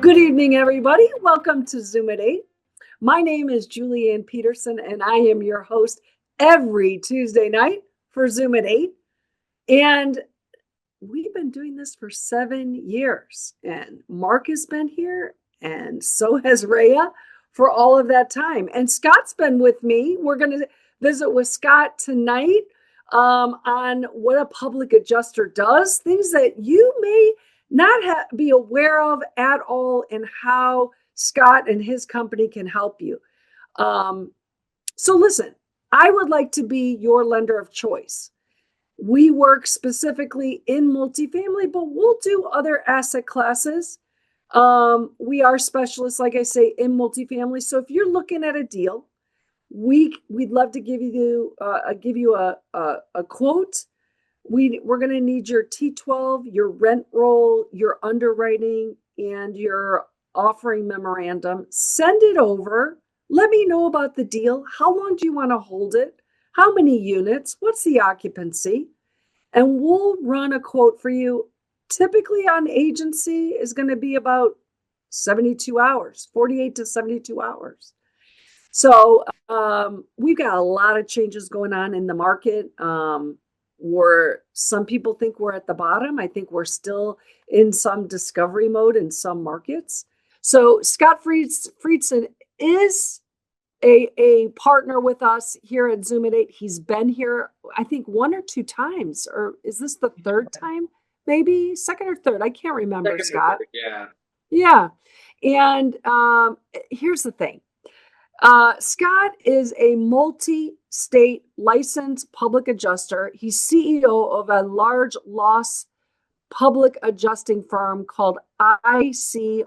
Good evening, everybody. Welcome to Zoom at 8. My name is Julianne Peterson, and I am your host every Tuesday night for Zoom at 8. And we've been doing this for 7 years. And Mark has been here, and so has Rhea for all of that time. And Scott's been with me. We're going to visit with Scott tonight on what a public adjuster does, things that you may not be aware of at all, and how Scott and his company can help you. So listen, I would like to be your lender of choice. We work specifically in multifamily, but we'll do other asset classes. We are specialists, like I say, in multifamily. So if you're looking at a deal, we'd love to give you a quote. We're going to need your T12, your rent roll, your underwriting, and your offering memorandum. Send it over. Let me know about the deal. How long do you want to hold it? How many units? What's the occupancy? And we'll run a quote for you. Typically on agency is going to be about 72 hours, 48 to 72 hours. So we've got a lot of changes going on in the market. Where some people think we're at the bottom. I think we're still in some discovery mode in some markets. So Scott Friedson is a partner with us here at Zoom at 8. He's been here, I think, 1 or 2 times, or is this the third time? Maybe second or third. I can't remember, Second or Scott. third, yeah. Yeah. And here's the thing. Scott is a multi-state licensed public adjuster. He's CEO of a large loss public adjusting firm called ICRS,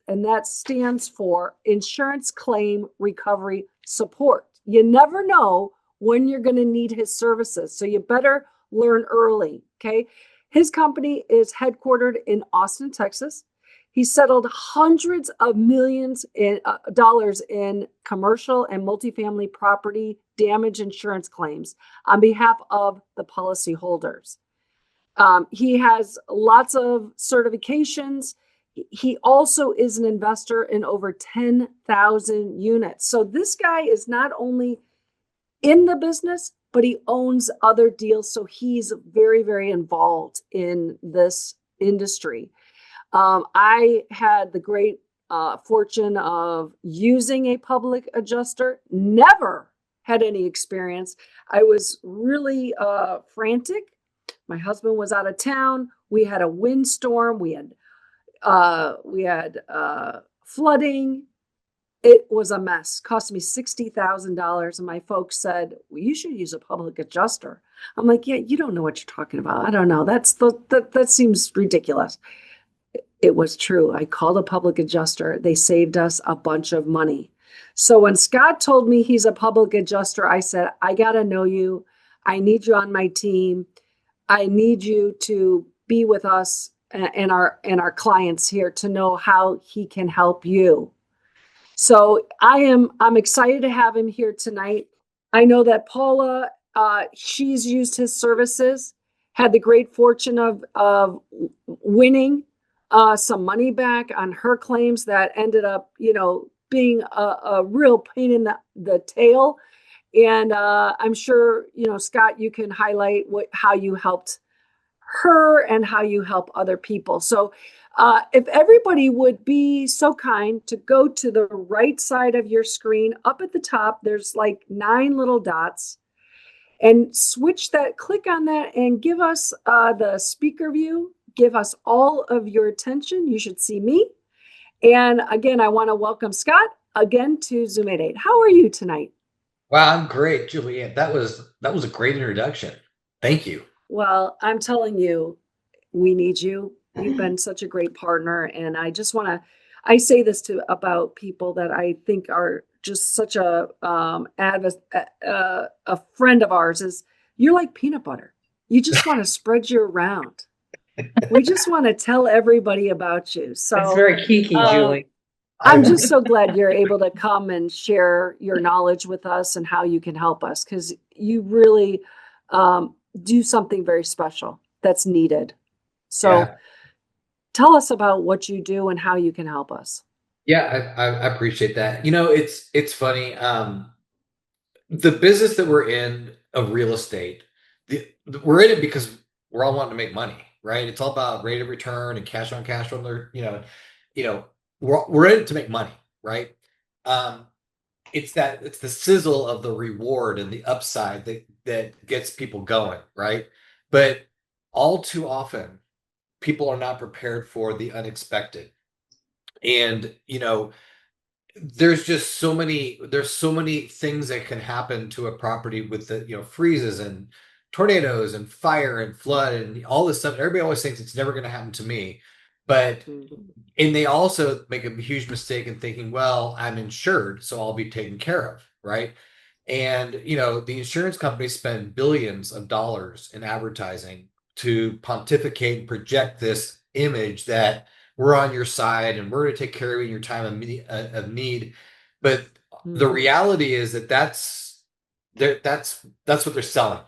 and that stands for Insurance Claim Recovery Support. You never know when you're going to need his services, so you better learn early, okay? His company is headquartered in Austin, Texas. He settled hundreds of millions in dollars in commercial and multifamily property damage insurance claims on behalf of the policyholders. He has lots of certifications. He also is an investor in over 10,000 units. So this guy is not only in the business, but he owns other deals. So he's very, very involved in this industry. I had the great fortune of using a public adjuster, never had any experience. I was really frantic. My husband was out of town. We had a windstorm. We had flooding. It was a mess. Cost me $60,000. And my folks said, well, you should use a public adjuster. I'm like, yeah, you don't know what you're talking about. I don't know. That seems ridiculous. It was true. I called a public adjuster. They saved us a bunch of money. So when Scott told me he's a public adjuster, I said, I got to know you. I need you on my team. I need you to be with us and our clients here to know how he can help you. So I'm excited to have him here tonight. I know that Paula, she's used his services, had the great fortune of winning some money back on her claims that ended up, being a real pain in the tail. And I'm sure, Scott, you can highlight how you helped her and how you help other people. So if everybody would be so kind to go to the right side of your screen, up at the top, there's like 9 little dots, and click on that and give us the speaker view. Give us all of your attention. You should see me. And again, I want to welcome Scott again to Zoom at 8. How are you tonight? Wow, I'm great, Julianne. That was a great introduction. Thank you. Well, I'm telling you, we need you. You've been such a great partner. And I just want to, I say this about people that I think are just such a friend of ours, is you're like peanut butter. You just want to spread you around. We just want to tell everybody about you. So That's very kiki, Julie. I'm just so glad you're able to come and share your knowledge with us and how you can help us, because you really do something very special. that's needed. So Yeah. tell us about what you do and how you can help us. Yeah, I appreciate that. It's funny. The business that we're in of real estate, we're in it because we're all wanting to make money, right? It's all about rate of return and cash on cash on their, you know, we're in it to make money, right? Um, it's the sizzle of the reward and the upside that gets people going, right? But all too often, people are not prepared for the unexpected. And there's so many things that can happen to a property with the freezes and tornadoes and fire and flood and all this stuff. Everybody always thinks it's never going to happen to me, but Mhm. and they also make a huge mistake in thinking, well, I'm insured, so I'll be taken care of, right? And the insurance companies spend billions of dollars in advertising to pontificate and project this image that we're on your side and we're going to take care of you in your time of need. But the Mhm. reality is that's what they're selling.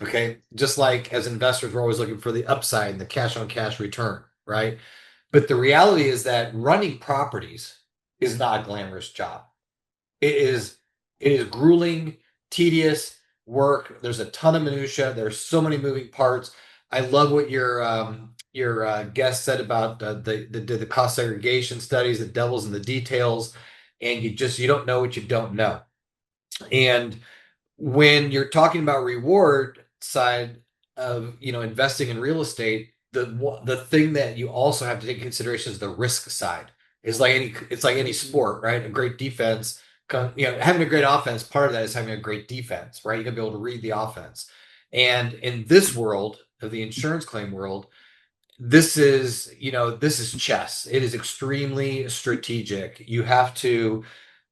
Okay, just like as investors, we're always looking for the upside and the cash on cash return, right? But the reality is that running properties is not a glamorous job. It is it is grueling, tedious work. There's a ton of minutia. There's so many moving parts. I love what your guest said about the cost segregation studies, the devil's in the details, and you don't know what you don't know. And when you're talking about reward side of investing in real estate, the thing that you also have to take into consideration is the risk side. It's like any Mhm. sport, right? A great defense, having a great offense. Part of that is having a great defense, right? You got to be able to read the offense. And in this world of the insurance claim world, this is chess. It is extremely strategic. You have to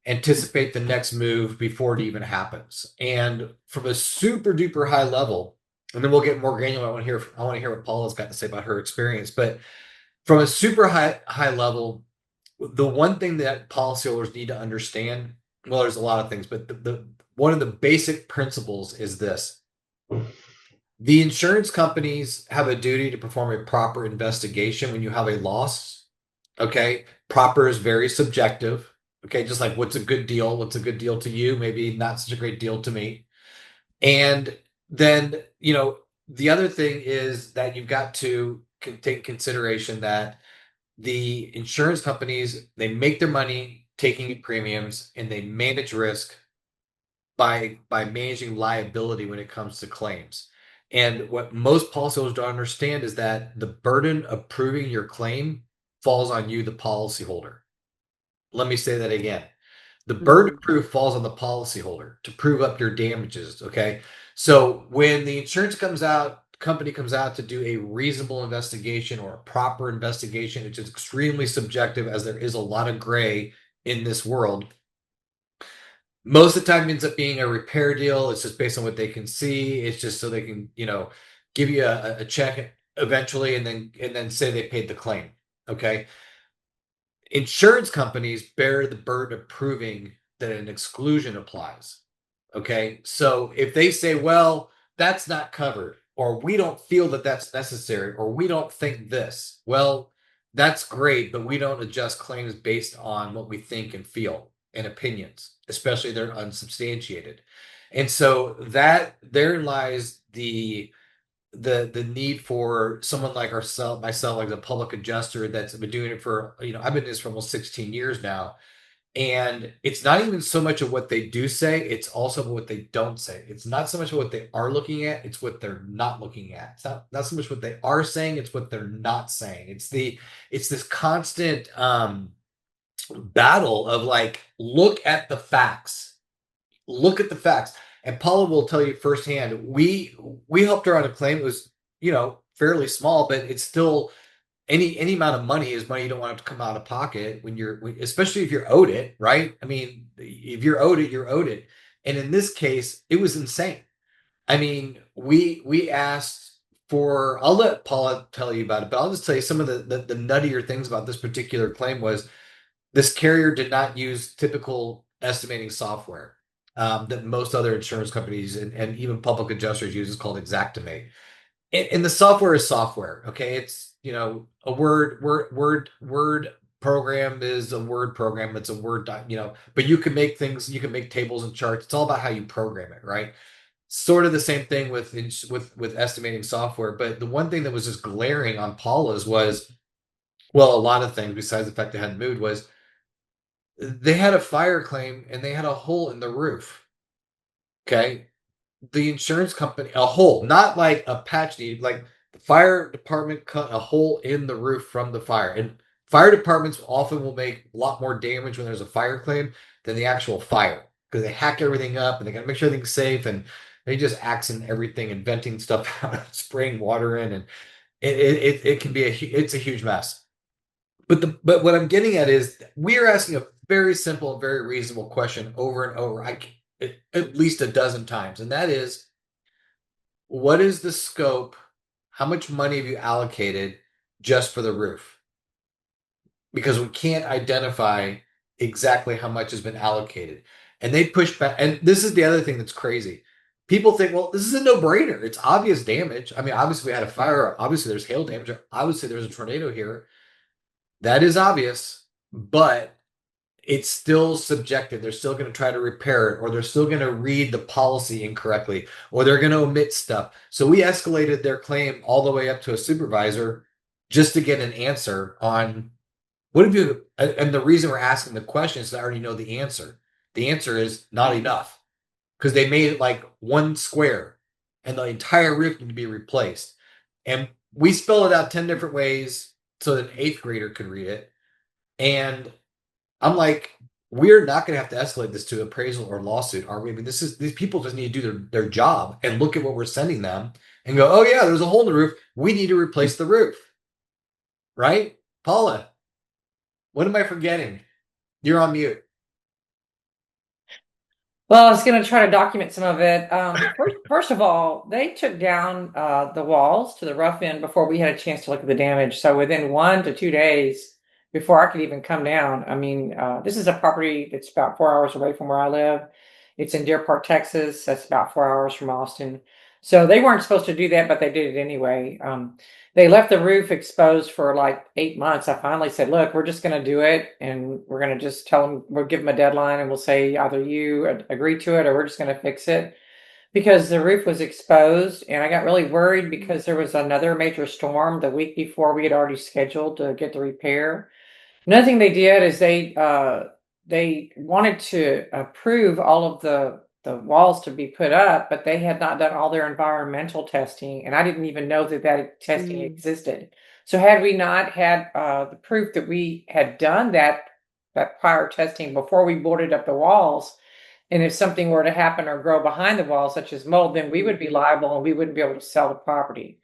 anticipate the next move before it even happens. And from a super duper high level, and then we'll get more granular. I want to hear what Paula's got to say about her experience. But from a super high level, the one thing that policyholders need to understand, well, there's a lot of things, but the one of the basic principles is this. The insurance companies have a duty to perform a proper investigation when you have a loss. Okay. Proper is very subjective. Okay. Just like what's a good deal? What's a good deal to you? Maybe not such a great deal to me. And then, the other thing is that you've got to take consideration that the insurance companies, they make their money taking premiums and they manage risk by managing liability when it comes to claims. And what most policyholders don't understand is that the burden of proving your claim falls on you, the policyholder. Let me say that again. The burden of Mhm. proof falls on the policyholder to prove up your damages. Okay. So when the insurance company comes out to do a reasonable investigation or a proper investigation, which is extremely subjective as there is a lot of gray in this world, most of the time it ends up being a repair deal. It's just based on what they can see. It's just so they can, give you a check eventually and then say they paid the claim. Okay. Insurance companies bear the burden of proving that an exclusion applies. Okay. So if they say, well, that's not covered, or we don't feel that that's necessary, or we don't think this, well, that's great, but we don't adjust claims based on what we think and feel and opinions, especially they're unsubstantiated. And so that there lies the need for someone like myself, like the public adjuster that's been doing it for, I've been doing this for almost 16 years now. And it's not even so much of what they do say, it's also what they don't say. It's not so much what they are looking at, it's what they're not looking at. It's not so much what they are saying, it's what they're not saying. It's this constant battle of like, look at the facts. Look at the facts. And Paula will tell you firsthand, we helped her on a claim. It was, fairly small, but it's still any amount of money is money you don't want to come out of pocket especially if you're owed it, right? I mean, if you're owed it, you're owed it. And in this case, it was insane. I mean, we asked for, I'll let Paula tell you about it, but I'll just tell you some of the nuttier things about this particular claim was this carrier did not use typical estimating software that most other insurance companies and even public adjusters use. Is called Xactimate. and the software is software. Okay, it's a word program is a word program. It's a word but you can make things. You can make tables and charts. It's all about how you program it, right? Sort of the same thing with estimating software. But the one thing that was just glaring on Paula's was, well, a lot of things besides the fact they hadn't moved was they had a fire claim and they had a hole in the roof. Okay, the insurance company, a hole, not like a patch need, like the fire department cut a hole in the roof from the fire. And fire departments often will make a lot more damage when there's a fire claim than the actual fire, because they hack everything up and they got to make sure everything's safe, and they just accent everything and venting stuff out, spraying water in, and it can be it's a huge mess. But what I'm getting at is we are asking a very simple, very reasonable question over and over. At least a dozen times, and that is, what is the scope? How much money have you allocated just for the roof? Because we can't identify exactly how much has been allocated. And they push back. And this is the other thing that's crazy. People think, well, this is a no-brainer. It's obvious damage. I mean, obviously we had a fire. Obviously there's hail damage. Obviously there's a tornado here. That is obvious, but it's still subjective. They're still going to try to repair it, or they're still going to read the policy incorrectly, or they're going to omit stuff. So we escalated their claim all the way up to a supervisor just to get an answer on what have you. And the reason we're asking the question is I already know the answer. The answer is not enough, because they made it like one square and the entire roof needed to be replaced. And we spelled it out 10 different ways so that an eighth grader could read it. And I'm like, we're not going to have to escalate this to appraisal or lawsuit, are we? I mean, these people just need to do their job and look at what we're sending them and go, oh yeah, there's a hole in the roof. We need to replace the roof, right? Paula, what am I forgetting? You're on mute. Well, I was going to try to document some of it. First of all, they took down the walls to the rough end before we had a chance to look at the damage. So within 1 to 2 days before I could even come down, I mean, this is a property that's about 4 hours away from where I live. It's in Deer Park, Texas. That's about 4 hours from Austin. So they weren't supposed to do that, but they did it anyway. They left the roof exposed for like 8 months. I finally said, look, we're just going to do it. And we're going to just tell them, we'll give them a deadline and we'll say either you agree to it or we're just going to fix it, because the roof was exposed. And I got really worried because there was another major storm the week before we had already scheduled to get the repair. Another thing they did is they wanted to approve all of the walls to be put up, but they had not done all their environmental testing, and I didn't even know that that testing existed. So had we not had the proof that we had done that prior testing before we boarded up the walls, and if something were to happen or grow behind the walls, such as mold, then we would be liable and we wouldn't be able to sell the property.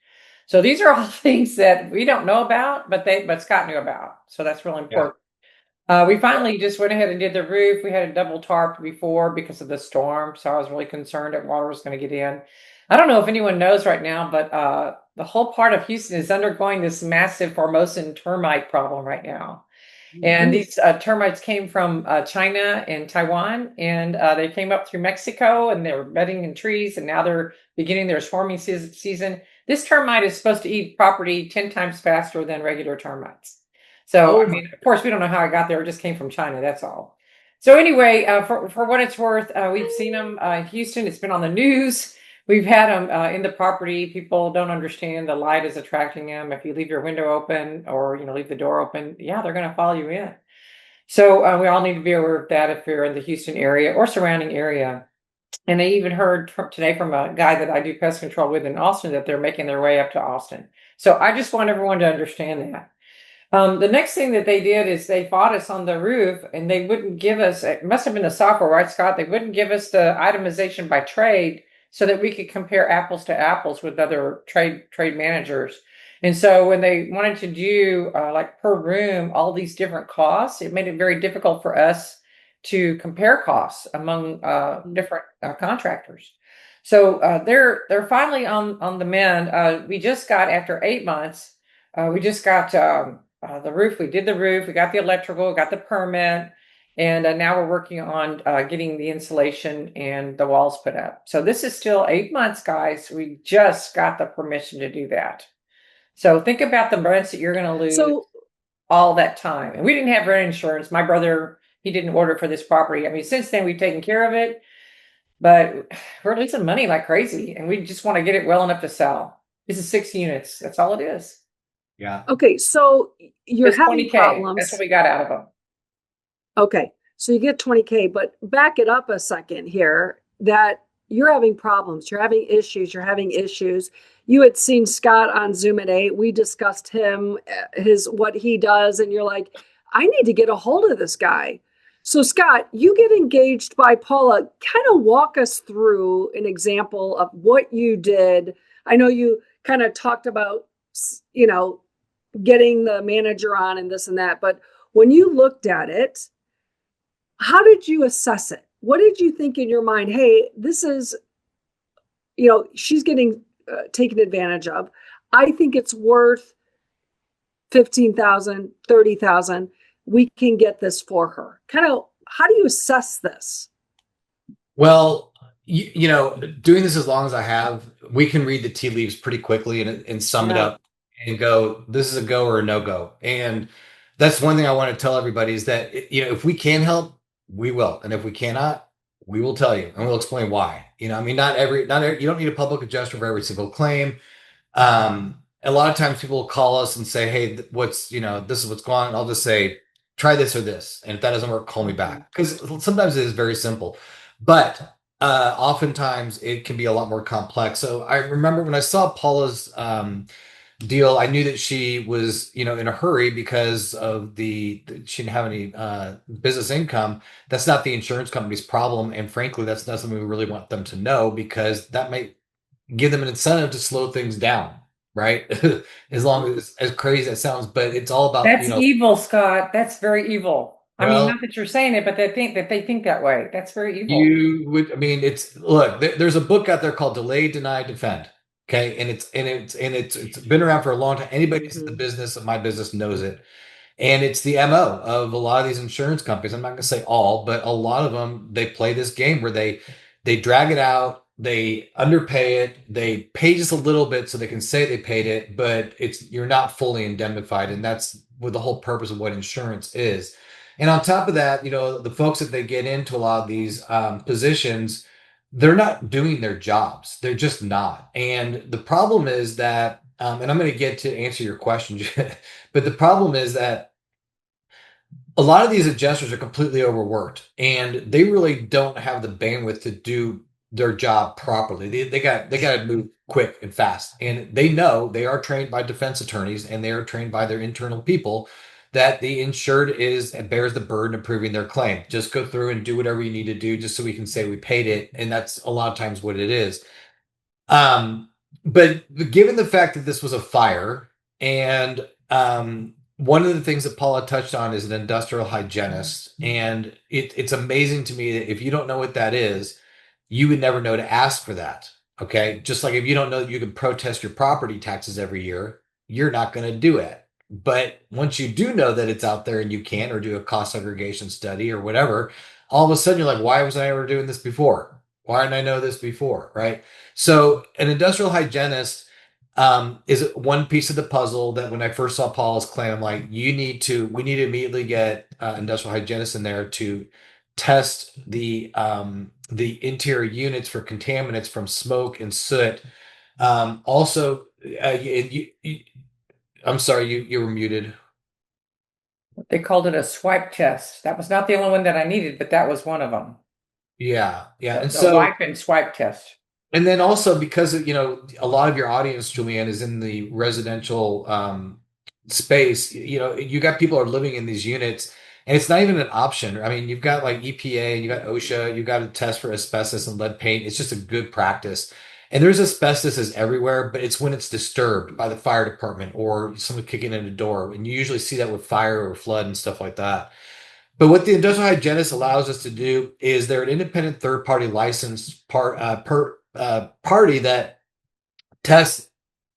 So these are all things that we don't know about, but Scott knew about. So that's really important. We finally just went ahead and did the roof. We had a double tarp before because of the storm, so I was really concerned that water was going to get in. I don't know if anyone knows right now, but the whole part of Houston is undergoing this massive Formosan termite problem right now. And these termites came from China and Taiwan, and they came up through Mexico, and they were bedding in trees, and now they're beginning their swarming season. This termite is supposed to eat property 10 times faster than regular termites. So, I mean, of course, we don't know how it got there. It just came from China. That's all. So anyway, for what it's worth, we've seen them in Houston. It's been on the news. We've had them in the property. People don't understand the light is attracting them. If you leave your window open or leave the door open, yeah, they're going to follow you in. So we all need to be aware of that if you're in the Houston area or surrounding area. And I even heard today from a guy that I do pest control with in Austin that they're making their way up to Austin. So I just want everyone to understand that. The next thing that they did is they fought us on the roof, and they wouldn't give us, it must have been the software, right, Scott? They wouldn't give us the itemization by trade so that we could compare apples to apples with other trade managers. And so when they wanted to do like per room, all these different costs, it made it very difficult for us to compare costs among different contractors. So they're finally on the mend. We just got, after 8 months, we just got the roof. We did the roof. We got the electrical. Got the permit, And now we're working on getting the insulation and the walls put up. So this is still 8 months, guys. We just got the permission to do that. So think about the rents that you're going to lose So, all that time. And we didn't have rent insurance. My brother, he didn't order for this property. I mean, since then we've taken care of it, but we're losing money like crazy, and we just want to get it well enough to sell. This is 6 units. That's all it is. Yeah. okay, so you're It's having 20K. That's problems. what we got out of them. Okay, so you get 20K, but back it up a second here that you're having problems, you're having issues, you're having issues. You had seen Scott on Zoom at 8. We discussed him, what he does, and you're like, I need to get a hold of this guy. So, Scott, you get engaged by Paula. Kind of walk us through an example of what you did. I know you kind of talked about, getting the manager on and this and that, but when you looked at it, how did you assess it? What did you think in your mind? Hey, this is, she's getting taken advantage of. I think it's worth 15,000, 30,000. We can get this for her. Kind of, how do you assess this? Well, doing this as long as I have, we can read the tea leaves pretty quickly and sum it Yeah. up and go, this is a go or a no go. And that's one thing I want to tell everybody is that, if we can help, we will. And if we cannot, we will tell you and we'll explain why. I mean, not every, you don't need a public adjuster for every single claim. A lot of times people will call us and say, hey, this is what's going on. I'll just say, try this or this. And if that doesn't work, call me back. Because sometimes it is very simple. But oftentimes it can be a lot more complex. So I remember when I saw Paula's deal, I knew that she was, in a hurry because of she didn't have any business income. That's not the insurance company's problem. And frankly, that's not something we really want them to know, because that might give them an incentive to slow things down, right? As crazy as it sounds, but it's all about, That's evil, Scott. That's very evil. I mean, well, not that you're saying it, but they think that way. That's very evil. there's a book out there called Delay, Deny, Defend. Okay. And it's been around for a long time. Anybody that's in the business of my business knows it. And it's the MO of a lot of these insurance companies. I'm not going to say all, but a lot of them, they play this game where they drag it out, they underpay it, they pay just a little bit so they can say they paid it, but you're not fully indemnified. And that's what the whole purpose of what insurance is. And on top of that, the folks that they get into a lot of these positions, they're not doing their jobs. They're just not. And the problem is that, and I'm going to get to answer your question, but the problem is that a lot of these adjusters are completely overworked, and they really don't have the bandwidth to do their job properly. They got to move quick and fast, and they know they are trained by defense attorneys and they are trained by their internal people that the insured bears the burden of proving their claim. Just go through and do whatever you need to do just so we can say we paid it, and that's a lot of times what it is. But given the fact that this was a fire, and one of the things that Paula touched on is an industrial hygienist, and it's amazing to me that if you don't know what that is, you would never know to ask for that. Okay, just like if you don't know that you can protest your property taxes every year, you're not going to do it. But once you do know that it's out there and you can, or do a cost segregation study or whatever, all of a sudden you're like, why wasn't I ever doing this before? Why didn't I know this before? Right. So an industrial hygienist is one piece of the puzzle that when I first saw Paul's claim, I'm like, we need to immediately get industrial hygienists in there to test the interior units for contaminants from smoke and soot. Also, I'm sorry, you were muted. They called it a swipe test. That was not the only one that I needed, but that was one of them. Yeah. And the wipe and swipe test. And then also because a lot of your audience, Julianne, is in the residential space. You got people are living in these units, and it's not even an option. I mean, you've got like EPA, you got OSHA, you got to test for asbestos and lead paint. It's just a good practice. And there's asbestos is everywhere, but it's when it's disturbed by the fire department or someone kicking in a door. And you usually see that with fire or flood and stuff like that. But what the industrial hygienist allows us to do is they're an independent third-party licensed party that tests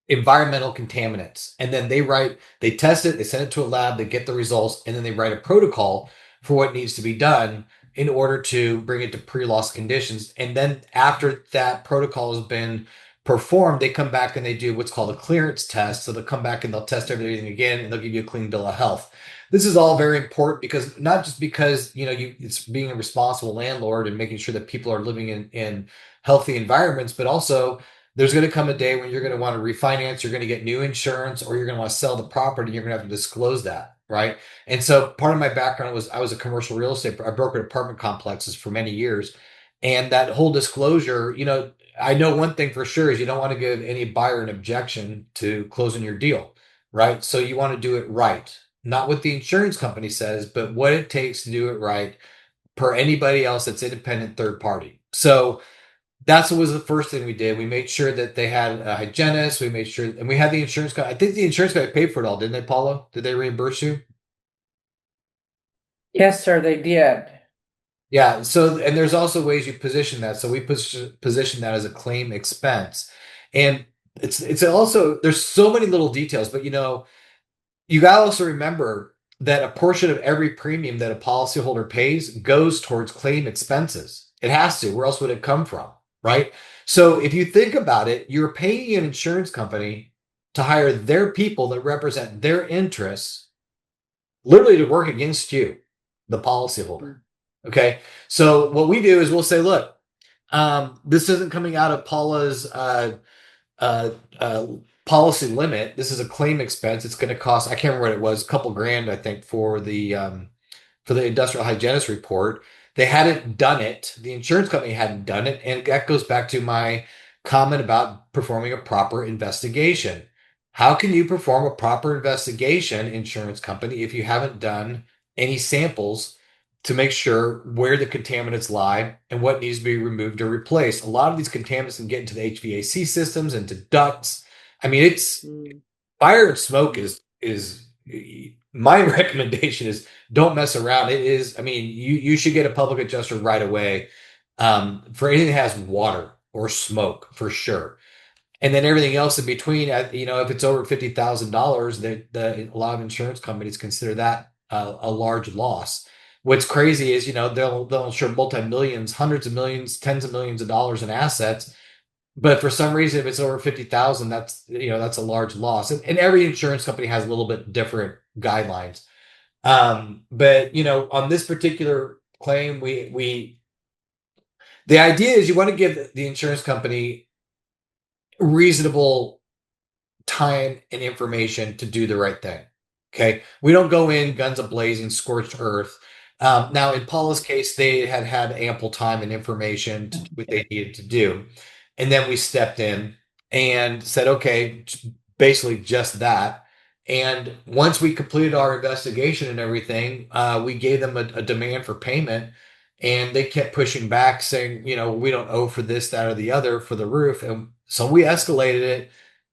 environmental contaminants, and then they test it, they send it to a lab, they get the results, and then they write a protocol for what needs to be done in order to bring it to pre-loss conditions. And then after that protocol has been performed, they come back and they do what's called a clearance test. So they'll come back and they'll test everything again, and they'll give you a clean bill of health. This is all very important because not just because it's being a responsible landlord and making sure that people are living in healthy environments, but also there's going to come a day when you're going to want to refinance, you're going to get new insurance, or you're going to want to sell the property. You're going to have to disclose that, right? And so part of my background was I was a commercial real estate. I brokered apartment complexes for many years, and that whole disclosure, I know one thing for sure is you don't want to give any buyer an objection to closing your deal, right? So you want to do it right, not what the insurance company says, but what it takes to do it right per anybody else that's independent third party. So that's what was the first thing we did. We made sure that they had a hygienist. We made sure, and we had the insurance company. I think the insurance company paid for it all, didn't they, Paula? Did they reimburse you? Yes, sir, they did. Yeah. So, and there's also ways you position that. So we position that as a claim expense, and it's also there's so many little details, but you got to also remember that a portion of every premium that a policyholder pays goes towards claim expenses. It has to. Where else would it come from? Right. So if you think about it, you're paying an insurance company to hire their people that represent their interests, literally to work against you, the policyholder. Okay. So what we do is we'll say, look, this isn't coming out of Paula's uh, uh, policy limit. This is a claim expense. It's going to cost, I can't remember what it was, a couple grand, I think, for the industrial hygienist report. They hadn't done it. The insurance company hadn't done it. And that goes back to my comment about performing a proper investigation. How can you perform a proper investigation, insurance company, if you haven't done any samples to make sure where the contaminants lie and what needs to be removed or replaced? A lot of these contaminants can get into the HVAC systems, into ducts. I mean, it's fire and smoke is my recommendation is don't mess around. It is, I mean, you should get a public adjuster right away for anything that has water or smoke for sure. And then everything else in between, if it's over $50,000, a lot of insurance companies consider that a large loss. What's crazy is, they'll insure multi-millions, hundreds of millions, tens of millions of dollars in assets. But for some reason, if it's over 50,000, that's a large loss. And every insurance company has a little bit different guidelines. But on this particular claim, the idea is you want to give the insurance company reasonable time and information to do the right thing. Okay. We don't go in guns a-blazing, scorched earth. Now, in Paula's case, they had ample time and information to do what they needed to do. And then we stepped in and said, okay, basically just that. And once we completed our investigation and everything, we gave them a demand for payment. And they kept pushing back, saying, we don't owe for this, that, or the other for the roof. And so we escalated it.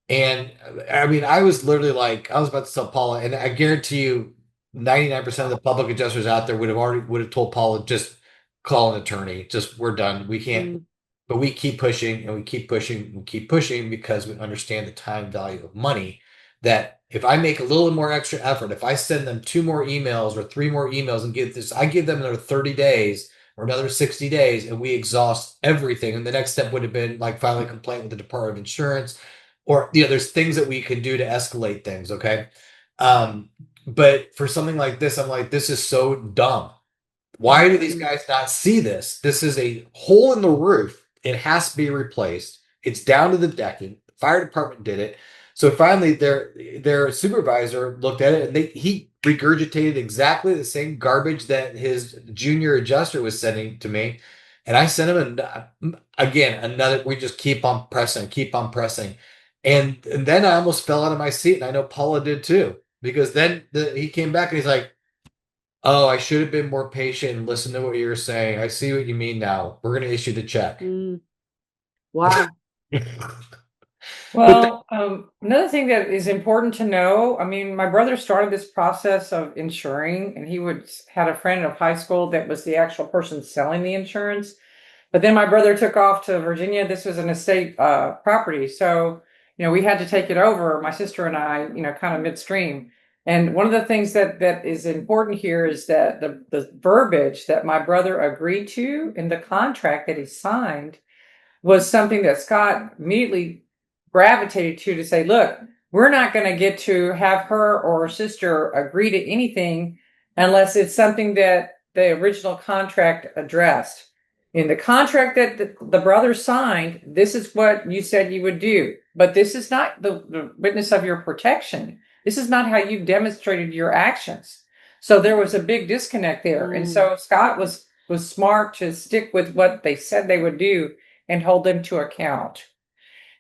And I mean, I was literally like, I was about to tell Paula, and I guarantee you 99% of the public adjusters out there would have told Paula, just call an attorney. Just we're done. We can't, but we keep pushing and we keep pushing and keep pushing because we understand the time value of money. That if I make a little more extra effort, if I send them 2 more emails or 3 more emails and I give them another 30 days or another 60 days and we exhaust everything. And the next step would have been like filing a complaint with the Department of Insurance. Or there's things that we can do to escalate things, okay? But for something like this, I'm like, this is so dumb. Why do these guys not see this? This is a hole in the roof. It has to be replaced. It's down to the decking. The fire department did it. So finally, their supervisor looked at it, and he regurgitated exactly the same garbage that his junior adjuster was sending to me. And I sent him another. We just keep on pressing. And then I almost fell out of my seat, and I know Paula did too, because then he came back and he's like, "Oh, I should have been more patient and listened to what you were saying. I see what you mean now. We're going to issue the check." Wow. Well, another thing that is important to know, I mean, my brother started this process of insuring, and he had a friend of high school that was the actual person selling the insurance. But then my brother took off to Virginia. This was an estate property. So, we had to take it over, my sister and I, kind of midstream. And one of the things that is important here is that the verbiage that my brother agreed to in the contract that he signed was something that Scott immediately gravitated to say, look, we're not going to get to have her or her sister agree to anything unless it's something that the original contract addressed. In the contract that the brothers signed, this is what you said you would do. But this is not the witness of your protection. This is not how you've demonstrated your actions. So there was a big disconnect there. And so Scott was smart to stick with what they said they would do and hold them to account.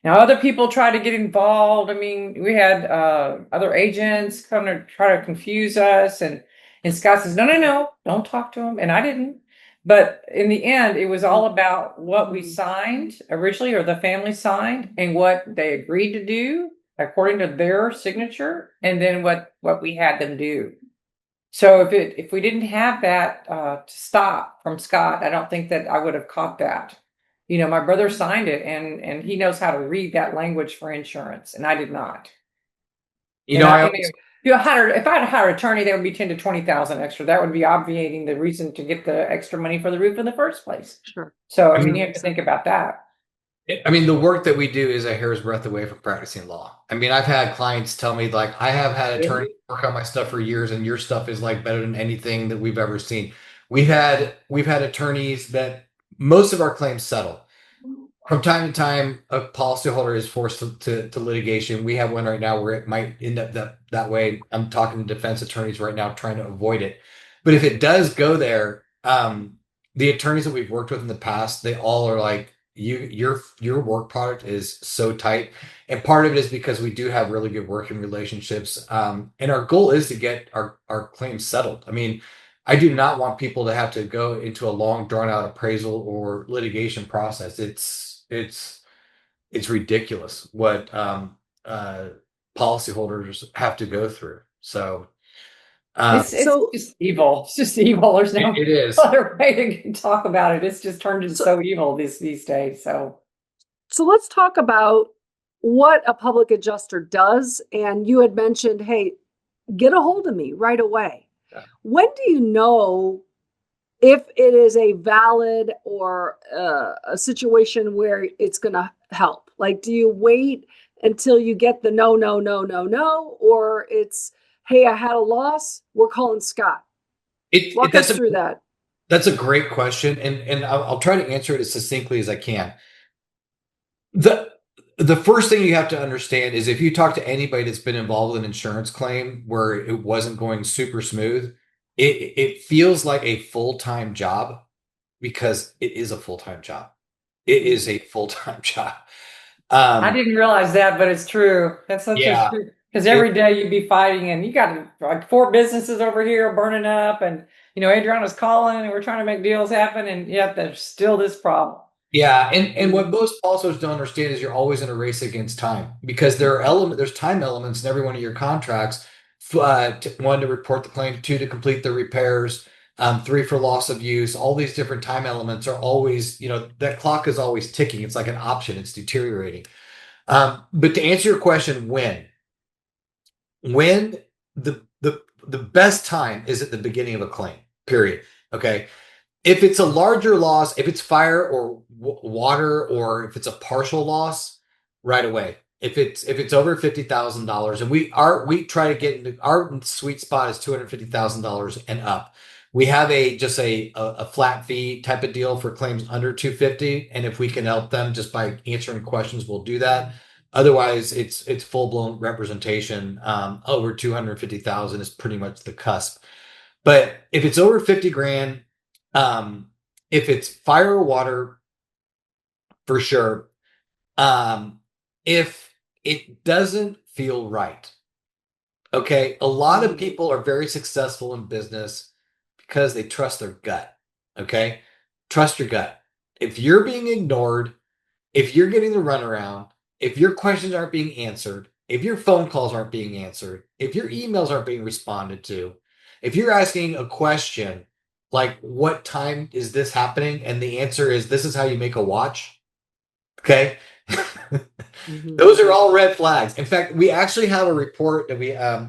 Now, other people try to get involved. I mean, we had other agents come to try to confuse us, and Scott says, no, don't talk to them. And I didn't. But in the end, it was all about what we signed originally, or the family signed, and what they agreed to do according to their signature, and then what we had them do. So if we didn't have that to stop from Scott, I don't think that I would have caught that. You know, my brother signed it, and he knows how to read that language for insurance, and I did not. You know, if I had hired an attorney, that would be 10 to 20,000 extra. That would be obviating the reason to get the extra money for the roof in the first place. Sure. So I mean, you have to think about that. I mean, the work that we do is a hair's breadth away from practicing law. I mean, I've had clients tell me, like, I have had attorneys work on my stuff for years, and your stuff is like better than anything that we've ever seen. We've had attorneys that most of our claims settle. From time to time, a policyholder is forced to litigation. We have one right now where it might end up that way. I'm talking to defense attorneys right now trying to avoid it. But if it does go there, the attorneys that we've worked with in the past, they all are like, your work product is so tight. And part of it is because we do have really good working relationships. And our goal is to get our claims settled. I mean, I do not want people to have to go into a long, drawn out appraisal or litigation process. It's ridiculous what policyholders have to go through. So It's just evil. It's just evil. There's no it is. other way to talk about it. It's just turned into so evil these days. So let's talk about what a public adjuster does. And you had mentioned, hey, get a hold of me right away. Yeah. When do you know if it is a valid or a situation where it's going to help? Like, do you wait until you get the no, or it's, hey, I had a loss, we're calling Scott? Walk us through that. That's a great question, and I'll try to answer it as succinctly as I can. The first thing you have to understand is, if you talk to anybody that's been involved with an insurance claim where it wasn't going super smooth, it feels like a full-time job, because it is a full-time job. It is a full-time job. I didn't realize that, but it's true. That's such a true. Because every day you'd be fighting, and you got like 4 businesses over here burning up, and Adriana's calling, and we're trying to make deals happen, and yet there's still this problem. Yeah, and what most policyholders don't understand is you're always in a race against time, because there's time elements in every one of your contracts. 1, to report the claim, 2, to complete the repairs, 3 for loss of use. All these different time elements are always, that clock is always ticking. It's like an option. It's deteriorating. But to answer your question, when the best time is at the beginning of a claim, period. Okay. If it's a larger loss, if it's fire or water, or if it's a partial loss, right away. If it's over $50,000, and we try to get into, our sweet spot is $250,000 and up. We have a flat fee type of deal for claims under 250, and if we can help them just by answering questions, we'll do that. Otherwise, it's full blown representation. Over 250,000 is pretty much the cusp. But if it's over 50 grand, if it's fire or water, for sure. If it doesn't feel right, okay, a lot of people are very successful in business because they trust their gut. Okay, trust your gut. If you're being ignored, if you're getting the runaround, if your questions aren't being answered, if your phone calls aren't being answered, if your emails aren't being responded to, if you're asking a question like, what time is this happening? And the answer is, this is how you make a watch. Okay. Mhm. Those are all red flags. In fact, we actually have a report that we a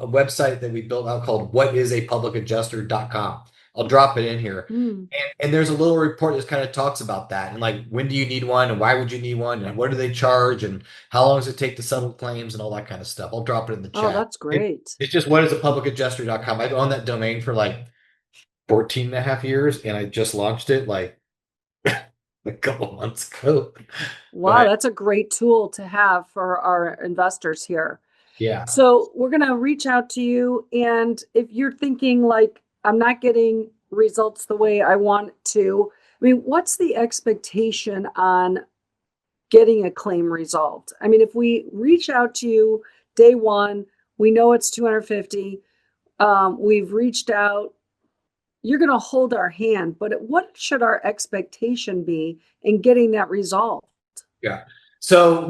website that we built out called whatisapublicadjuster.com. I'll drop it in here. Mm. And there's a little report that kind of talks about that and like when do you need one and why would you need one and what do they charge and how long does it take to settle claims and all that kind of stuff. I'll drop it in the Oh, chat. that's great. It's just whatisapublicadjuster.com. I've owned that domain for like 14 and a half years and I just launched it like a couple months ago. Wow, But that's a great tool to have for our investors here. yeah. So we're going to reach out to you. And if you're thinking like, I'm not getting results the way I want to, I mean, what's the expectation on getting a claim resolved? I mean, if we reach out to you day one, we know it's 250. We've reached out, you're going to hold our hand, but what should our expectation be in getting that resolved? Yeah. So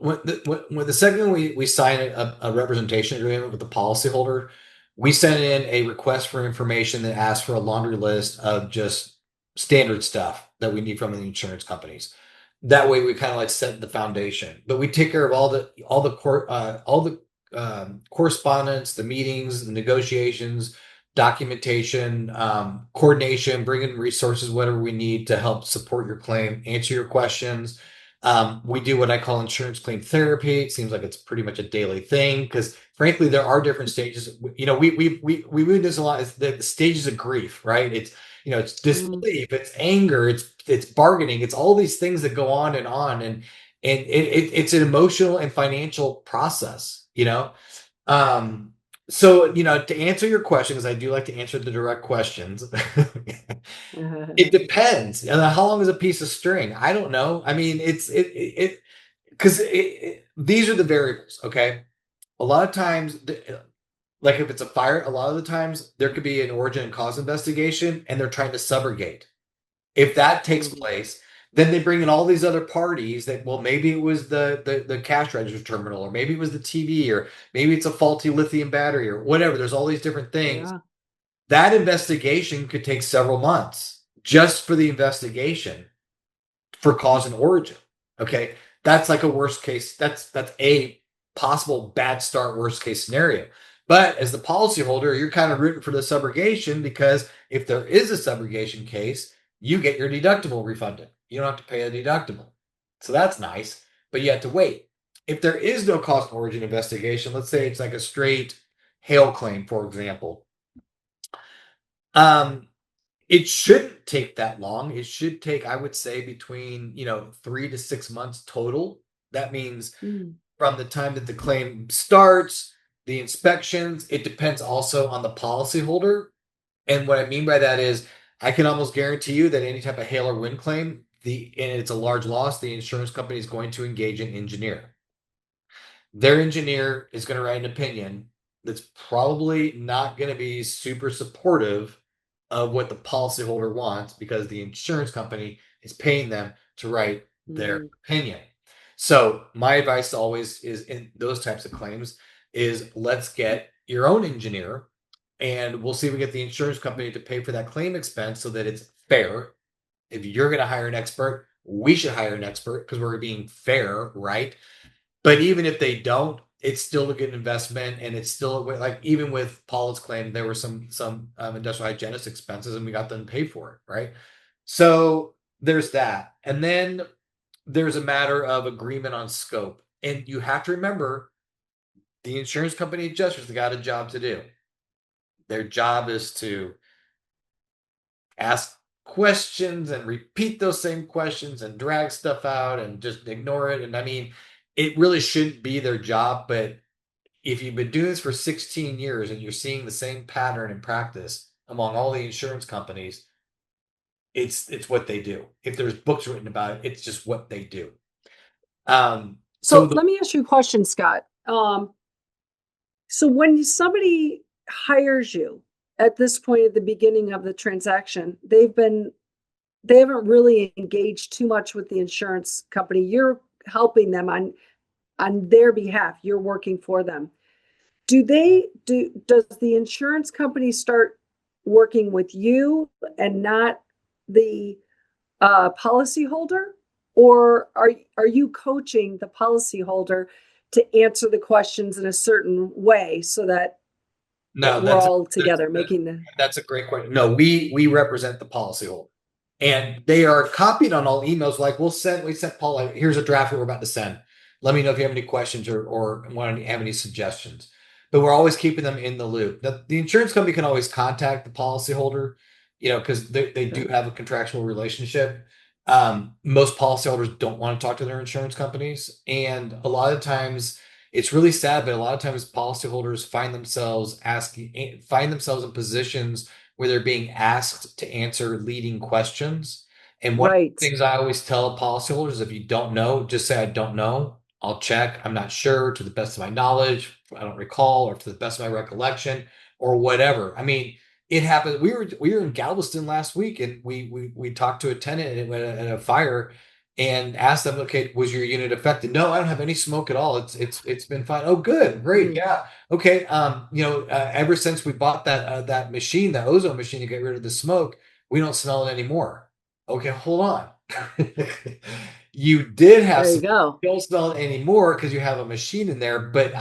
when the second we sign a representation agreement with the policyholder, we send in a request for information that asks for a laundry list of just standard stuff that we need from the insurance companies. That way, we kind of like set the foundation. But we take care of all the correspondence, the meetings, the negotiations, documentation, coordination, bring in resources, whatever we need to help support your claim, answer your questions. We do what I call insurance claim therapy. It seems like it's pretty much a daily thing because, frankly, there are different stages. You know, we read this a lot. It's the stages of grief, right? It's it's Mm, disbelief, it's anger, it's bargaining, it's all these things that go on, and it's an emotional and financial process. Um, so to answer your question, because I do like to answer the direct questions. It depends. And how long is a piece of string? I don't know. I mean, it because these are the variables. Okay, a lot of times, like if it's a fire, a lot of the times there could be an origin and cause investigation, and they're trying to subrogate. If that takes mhm. place, then they bring in all these other parties that, well, maybe it was the cash register terminal, or maybe it was the TV, or maybe it's a faulty lithium battery, or whatever. There's all these different things. Yeah. That investigation could take several months just for the investigation for cause and origin. Okay. That's like a worst case. That's a possible bad start, worst case scenario. But as the policyholder, you're kind of rooting for the subrogation because if there is a subrogation case, you get your deductible refunded. You don't have to pay a deductible. So that's nice, but you have to wait. If there is no cause and origin investigation, let's say it's like a straight hail claim, for example, um, it shouldn't take that long. It should take, I would say, between 3 to 6 months total. That means Mm. from the time that the claim starts, the inspections. It depends also on the policyholder. And what I mean by that is, I can almost guarantee you that any type of hail or wind claim, and it's a large loss, the insurance company is going to engage an engineer. Their engineer is going to write an opinion that's probably not going to be super supportive of what the policyholder wants because the insurance company is paying them to write their Mhm. opinion. So my advice always is in those types of claims is let's get your own engineer and we'll see if we get the insurance company to pay for that claim expense so that it's fair. If you're going to hire an expert, we should hire an expert because we're being fair, right? But even if they don't, it's still a good investment, and it's still like even with Paula's claim, there were some industrial hygienist expenses, and we got them to pay for it, right? So there's that, and then there's a matter of agreement on scope, and you have to remember the insurance company adjusters got a job to do. Their job is to ask questions and repeat those same questions and drag stuff out and just ignore it. And I mean, it really shouldn't be their job, but if you've been doing this for 16 years and you're seeing the same pattern in practice among all the insurance companies, it's what they do. If there's books written about it, it's just what they do. So So let me ask you a question, Scott. So when somebody hires you at this point at the beginning of the transaction, they haven't really engaged too much with the insurance company. You're helping them on their behalf. You're working for them. Does the insurance company start working with you and not the policyholder? or are you coaching the policyholder to answer the questions in a certain way so that No, we're all together making the that's a great question. No, we represent the policyholder, and they are copied on all emails. Like we sent Paul, like, here's a draft we're about to send. Let me know if you have any questions or want to have any suggestions. But we're always keeping them in the loop. The insurance company can always contact the policyholder, because they do have a contractual relationship. Most policyholders don't want to talk to their insurance companies, and a lot of times it's really sad, but a lot of times policyholders find themselves in positions where they're being asked to answer leading questions. And one of right. the things I always tell policyholders is if you don't know, just say, I don't know. I'll check. I'm not sure, to the best of my knowledge. I don't recall, or to the best of my recollection, or whatever. I mean, it happened. We were in Galveston last week, and we talked to a tenant at a fire, and asked them, okay, was your unit affected? No, I don't have any smoke at all. It's been fine. Oh, good, great, yeah, okay. Ever since we bought that machine, that ozone machine to get rid of the smoke, we don't smell it anymore. Okay, hold on. You did have There you some. go. You don't smell it anymore because you have a machine in there. But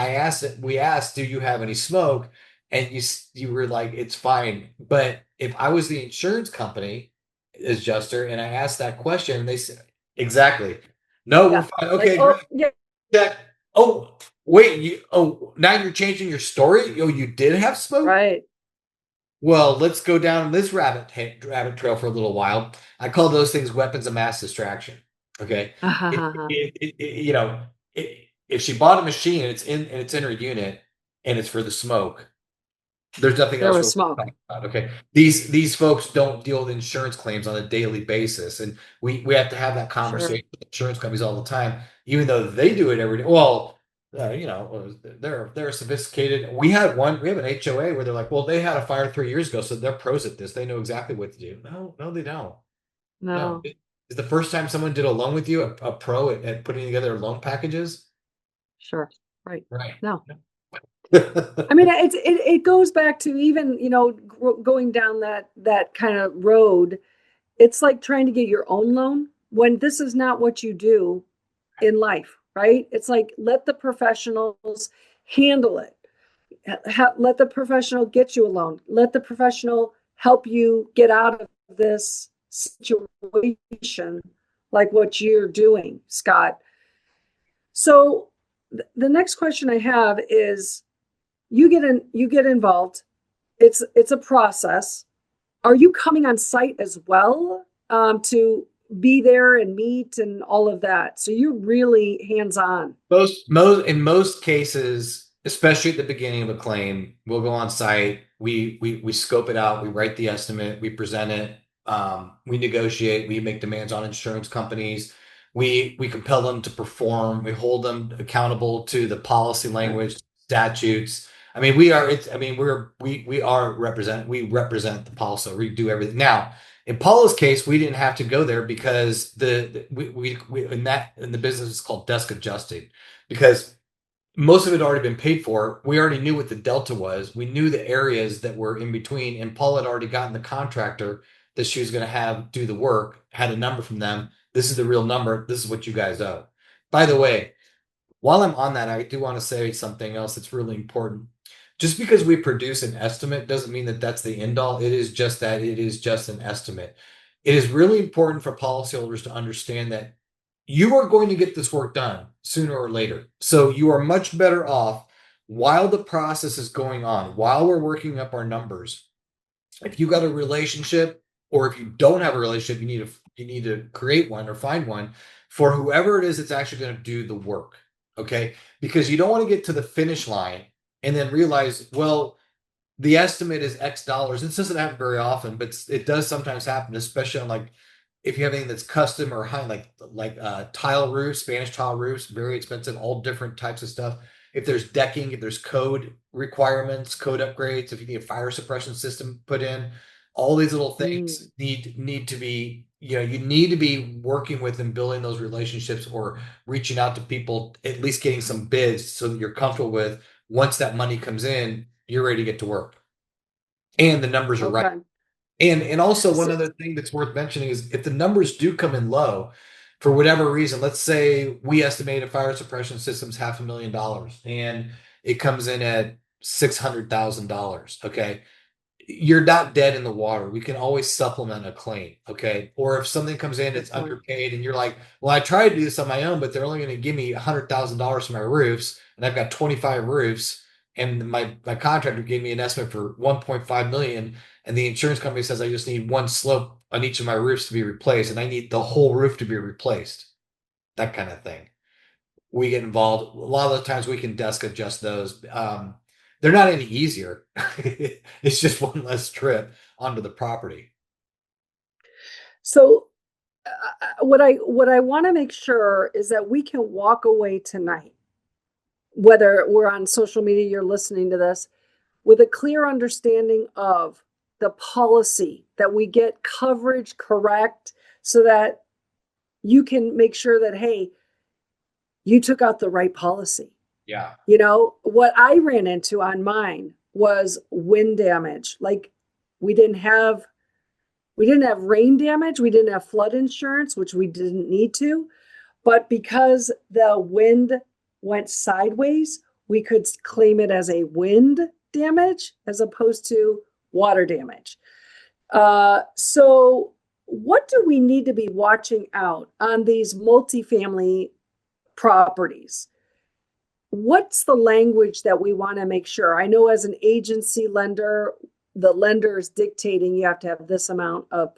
we asked, do you have any smoke? And you were like, it's fine. But if I was the insurance company adjuster and I asked that question, they said, exactly. No, we're Yeah. fine. Like, Okay, oh, great. yeah, Check. Oh, wait. Now you're changing your story. Oh, you did have smoke? right. Well, let's go down this rabbit trail for a little while. I call those things weapons of mass distraction. Okay. If she bought a machine and it's in her unit and it's for the smoke, there's nothing There else was really to smoke. talk about. Okay. These folks don't deal with insurance claims on a daily basis. And we have to have that conversation with insurance companies all the time, even though they do it every day. Well, they're sophisticated. We have an HOA where they're like, well, they had a fire 3 years ago, so they're pros at this. They know exactly what to do. No, they don't. No. No, Is the first time someone did a loan with you a pro at putting together loan packages? sure. Right. Right. No. I mean, it goes back to even, going down that kind of road. It's like trying to get your own loan when this is not what you do in life, right? It's like let the professionals handle it. Let the professional get you a loan. Let the professional help you get out of this situation like what you're doing, Scott. So the next question I have is you get involved. It's a process. Are you coming on site as well, to be there and meet and all of that? So you're really hands-on. In most cases, especially at the beginning of a claim, we'll go on site. We scope it out. We write the estimate. We present it. We negotiate. We make demands on insurance companies. We compel them to perform. We hold them accountable to the policy language, statutes. I mean, we represent the policy. We do everything. Now, in Paula's case, we didn't have to go there because we in the business is called desk adjusting, because most of it had already been paid for. We already knew what the delta was. We knew the areas that were in between, and Paula had already gotten the contractor that she was going to have do the work, had a number from them. This is the real number. This is what you guys owe. By the way, while I'm on that, I do want to say something else that's really important. Just because we produce an estimate doesn't mean that that's the end all. It is just that it is just an estimate. It is really important for policyholders to understand that you are going to get this work done sooner or later. So you are much better off while the process is going on, while we're working up our numbers. If you got a relationship, or if you don't have a relationship, you need to create one or find one for whoever it is that's actually going to do the work. Okay, because you don't want to get to the finish line and then realize, well, the estimate is X dollars. This doesn't happen very often, but it does sometimes happen, especially on, like, if you have anything that's custom or high, like tile roofs, Spanish tile roofs, very expensive, all different types of stuff. If there's decking, if there's code requirements, code upgrades, if you need a fire suppression system put in, all these little things need to be, you need to be working with and building those relationships, or reaching out to people, at least getting some bids so that you're comfortable with, once that money comes in, you're ready to get to work. And the numbers are right. Okay. And also, one So, other thing that's worth mentioning is if the numbers do come in low, for whatever reason, let's say we estimate a fire suppression system's $500,000 and it comes in at $600,000. Okay. You're not dead in the water. We can always supplement a claim. Okay. Or if something comes in, it's Good point. underpaid and you're like, well, I tried to do this on my own, but they're only going to give me $100,000 for my roofs. And I've got 25 roofs. And my contractor gave me an estimate for 1.5 million. And the insurance company says I just need one slope on each of my roofs to be replaced. And I need the whole roof to be replaced. That kind of thing. We get involved. A lot of the times we can desk adjust those. They're not any easier. It's just one less trip onto the property. So what I want to make sure is that we can walk away tonight, whether we're on social media, you're listening to this, with a clear understanding of the policy, that we get coverage correct so that you can make sure that, hey, you took out the right policy. Yeah. You know, what I ran into on mine was wind damage. Like we didn't have rain damage, we didn't have flood insurance, which we didn't need to, but because the wind went sideways, we could claim it as a wind damage as opposed to water damage. So what do we need to be watching out on these multifamily properties? What's the language that we want to make sure? I know as an agency lender, the lender is dictating you have to have this amount of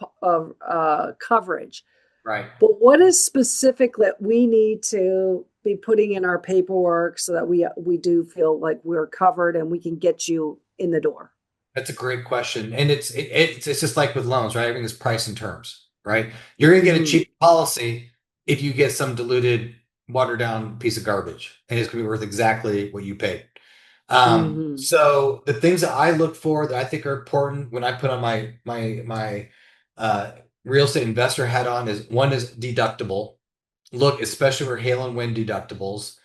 coverage. Right. But what is specific that we need to be putting in our paperwork so that we do feel like we're covered and we can get you in the door? That's a great question. And it's just like with loans, right? Everything is price and terms, right? You're going to get a cheap policy if you get some diluted, watered down piece of garbage, and it's going to be worth exactly what you paid. So the things that I look for that I think are important when I put on my real estate investor hat on is one is deductible. Look, especially for hail and wind deductibles,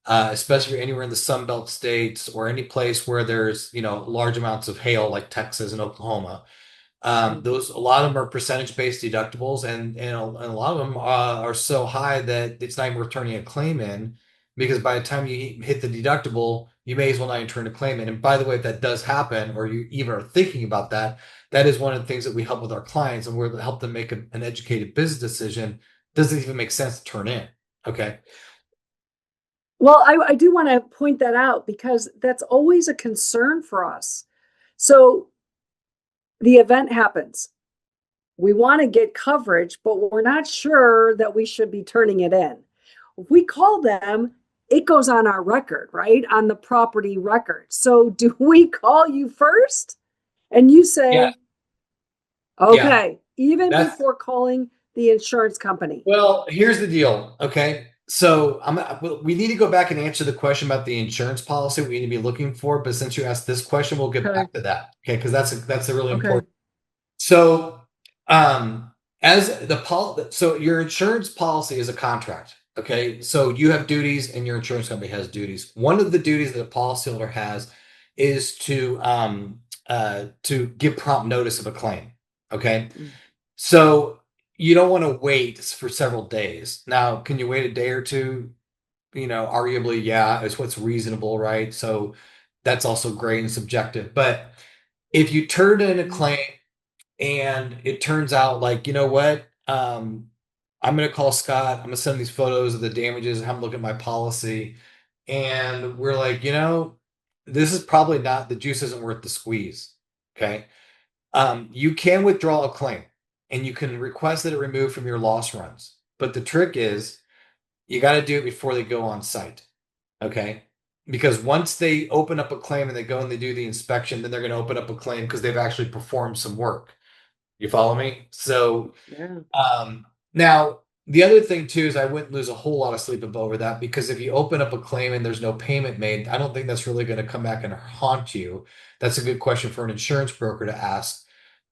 especially if you're anywhere in the Sun Belt states or any place where there's large amounts of hail like Texas and Oklahoma. Those a lot of them are percentage-based deductibles, and a lot of them are so high that it's not even worth turning a claim in, because by the time you hit the deductible, you may as well not even turn a claim in. And by the way, if that does happen, or you even are thinking about that, that is one of the things that we help with our clients, and we're to help them make an educated business decision. Doesn't even make sense to turn in. Okay. Well, I do want to point that out because that's always a concern for us. So the event happens. We want to get coverage, but we're not sure that we should be turning it in. If we call them, it goes on our record, right? On the property record. So do we call you first? And you say, Yeah. okay, even That's- before calling the insurance company. Well, here's the deal. Okay. So we need to go back and answer the question about the insurance policy we need to be looking for. But since you asked this question, we'll get back to that. Okay. Because that's a really important. So so your insurance policy is a contract. Okay. So you have duties and your insurance company has duties. One of the duties that a policyholder has is to give prompt notice of a claim. Okay. So you don't want to wait for several days. Now, can you wait a day or two? Arguably, yeah, it's what's reasonable, right? So that's also great and subjective. But if you turn in a claim and it turns out like, you know what? I'm going to call Scott. I'm going to send these photos of the damages and have him look at my policy. And we're like, this is probably not, the juice isn't worth the squeeze. Okay. You can withdraw a claim and you can request that it removed from your loss runs. But the trick is you got to do it before they go on site. Okay. Because once they open up a claim and they go and they do the inspection, then they're going to open up a claim because they've actually performed some work. You follow me? So, now the other thing too is I wouldn't lose a whole lot of sleep over that, because if you open up a claim and there's no payment made, I don't think that's really going to come back and haunt you. That's a good question for an insurance broker to ask.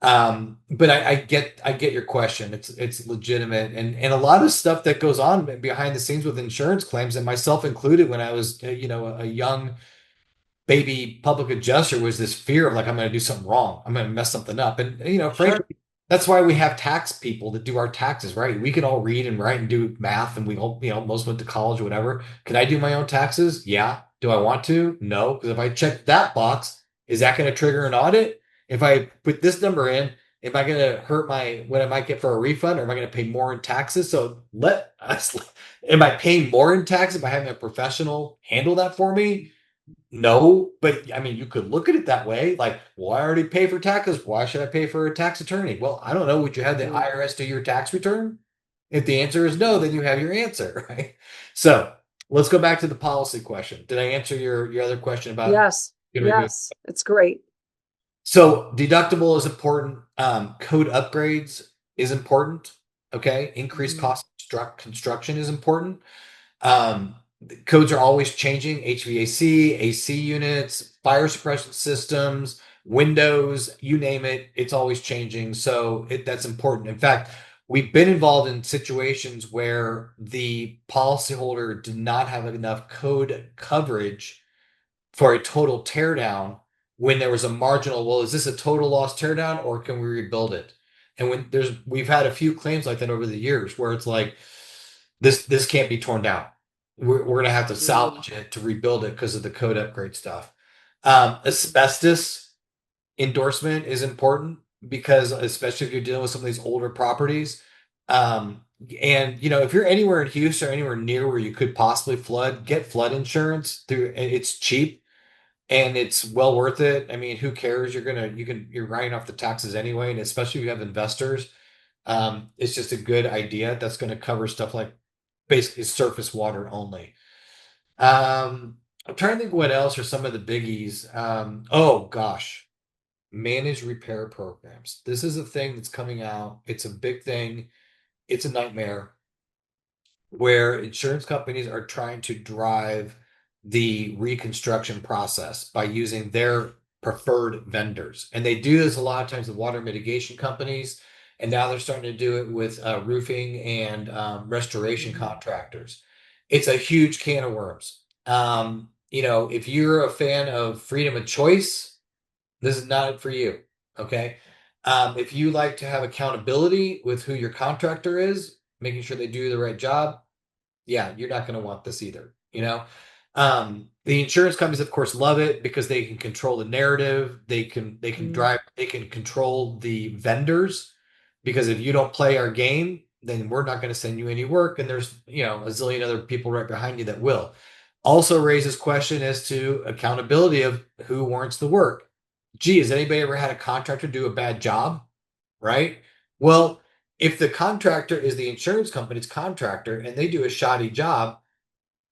But I get your question. It's legitimate, and a lot of stuff that goes on behind the scenes with insurance claims, and myself included, when I was a young baby public adjuster, was this fear of like, I'm going to do something wrong, I'm going to mess something up, and frankly, That's why we have tax people that do our taxes, right? We can all read and write and do math, and we all, most went to college or whatever. Can I do my own taxes? Yeah. Do I want to? No, because if I check that box, is that going to trigger an audit? If I put this number in, am I going to hurt what I might get for a refund, or am I going to pay more in taxes? So let us. Am I paying more in taxes by having a professional handle that for me? No, but I mean, you could look at it that way. Like, well, I already pay for taxes. Why should I pay for a tax attorney? Well, I don't know. Would you have the Mm. IRS do your tax return? If the answer is no, then you have your answer, right? So let's go back to the policy question. Did I answer your other question about Yes. gonna review? Yes. It's great. So deductible is important. Code upgrades is important. Okay, increased Mhm. cost construction is important. Um, Codes are always changing. HVAC, AC units, fire suppression systems, windows, you name it, it's always changing. So that's important. In fact, we've been involved in situations where the policyholder did not have enough code coverage for a total teardown when there was a marginal, well, is this a total loss teardown or can we rebuild it? And we've had a few claims like that over the years where it's like, this can't be torn down. We're going to have to Mm. salvage it to rebuild it because of the code upgrade stuff. Asbestos endorsement is important because especially if you're dealing with some of these older properties. Um, and if you're anywhere in Houston or anywhere near where you could possibly flood, get flood insurance through. It's cheap and it's well worth it. I mean, who cares? You're writing off the taxes anyway, and especially if you have investors, it's just a good idea that's going to cover stuff like basically surface water only. I'm trying to think what else are some of the biggies. Oh gosh, managed repair programs. This is a thing that's coming out. It's a big thing. It's a nightmare where insurance companies are trying to drive the reconstruction process by using their preferred vendors. And they do this a lot of times with water mitigation companies. And now they're starting to do it with roofing and restoration Mhm. contractors. It's a huge can of worms. If you're a fan of freedom of choice, this is not for you. Okay. If you like to have accountability with who your contractor is, making sure they do the right job, yeah, you're not going to want this either. The insurance companies, of course, love it because they can control the narrative. Mm. They can control the vendors because if you don't play our game, then we're not going to send you any work. And there's, a zillion other people right behind you that will. Also raises question as to accountability of who warrants the work. Gee, has anybody ever had a contractor do a bad job? Right? Well, if the contractor is the insurance company's contractor and they do a shoddy job,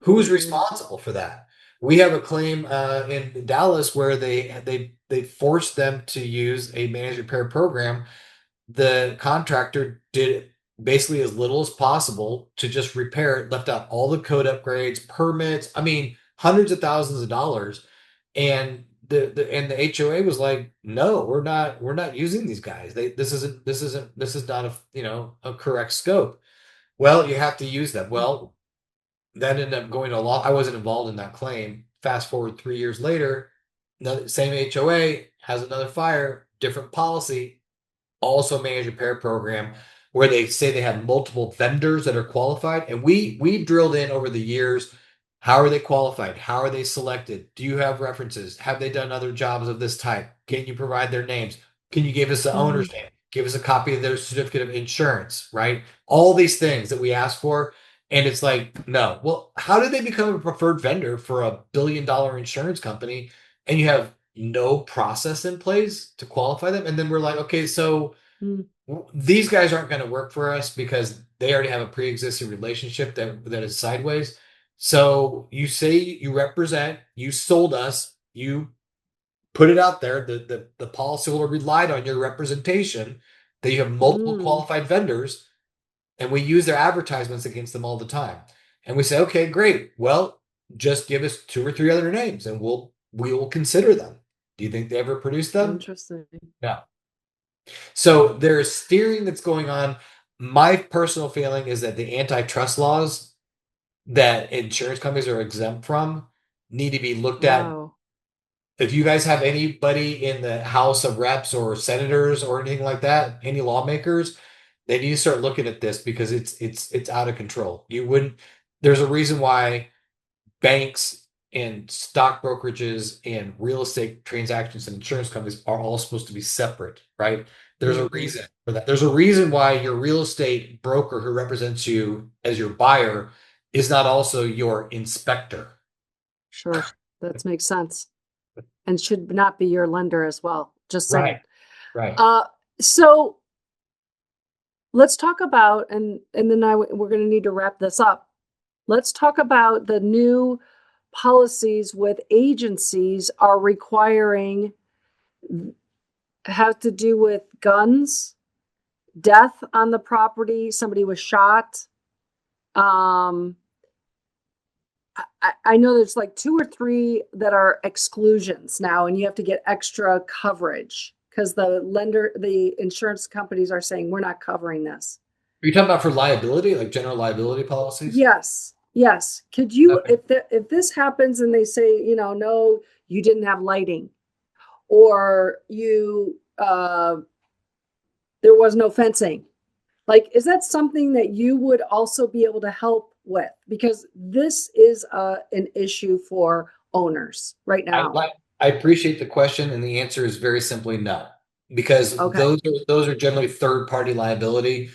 who's Mhm. responsible for that? We have a claim in Dallas where they forced them to use a managed repair program. The contractor did basically as little as possible to just repair it, left out all the code upgrades, permits. I mean, hundreds of thousands of dollars. And the HOA was like, no, we're not using these guys. This is not a correct scope. Well, you have to use them. Well, that ended up going to law. I wasn't involved in that claim. Fast forward 3 years later, same HOA has another fire, different policy, also managed repair program where they say they have multiple vendors that are qualified. And we drilled in over the years. How are they qualified? How are they selected? Do you have references? Have they done other jobs of this type? Can you provide their names? Can you give us the Mhm. owner's name? Give us a copy of their certificate of insurance, right? All these things that we ask for. And it's like, no. Well, how did they become a preferred vendor for $1 billion insurance company? And you have no process in place to qualify them. And then we're like, okay, so Mm. these guys aren't going to work for us because they already have a pre-existing relationship that is sideways. So you say you represent, you sold us, you put it out there. The policyholder relied on your representation that you have multiple Mm. qualified vendors, and we use their advertisements against them all the time. And we say, okay, great. Well, just give us two or three other names, and we will consider them. Do you think they ever produce them? Interesting. No. So there's steering that's going on. My personal feeling is that the antitrust laws that insurance companies are exempt from need to be looked at Wow. if you guys have anybody in the House of Reps or senators or anything like that, any lawmakers, they need to start looking at this because it's out of control. You wouldn't. There's a reason why banks and stock brokerages and real estate transactions and insurance companies are all supposed to be separate, right? There's a reason for that. There's a reason why your real estate broker who represents you as your buyer is not also your inspector. Sure, that makes sense. And should not be your lender as well. Just saying. Right. So let's talk about, and then we're going to need to wrap this up. Let's talk about the new policies with agencies are requiring, have to do with guns, death on the property, somebody was shot. I know there's like 2 or 3 that are exclusions now, and you have to get extra coverage because the insurance companies are saying we're not covering this. Are you talking about for liability, like general liability policies? Yes. Could you, Okay. if this happens and they say, no, you didn't have lighting, or there was no fencing, like, is that something that you would also be able to help with? Because this is an issue for owners right now. I appreciate the question, and the answer is very simply no, because Okay. those are generally third party liability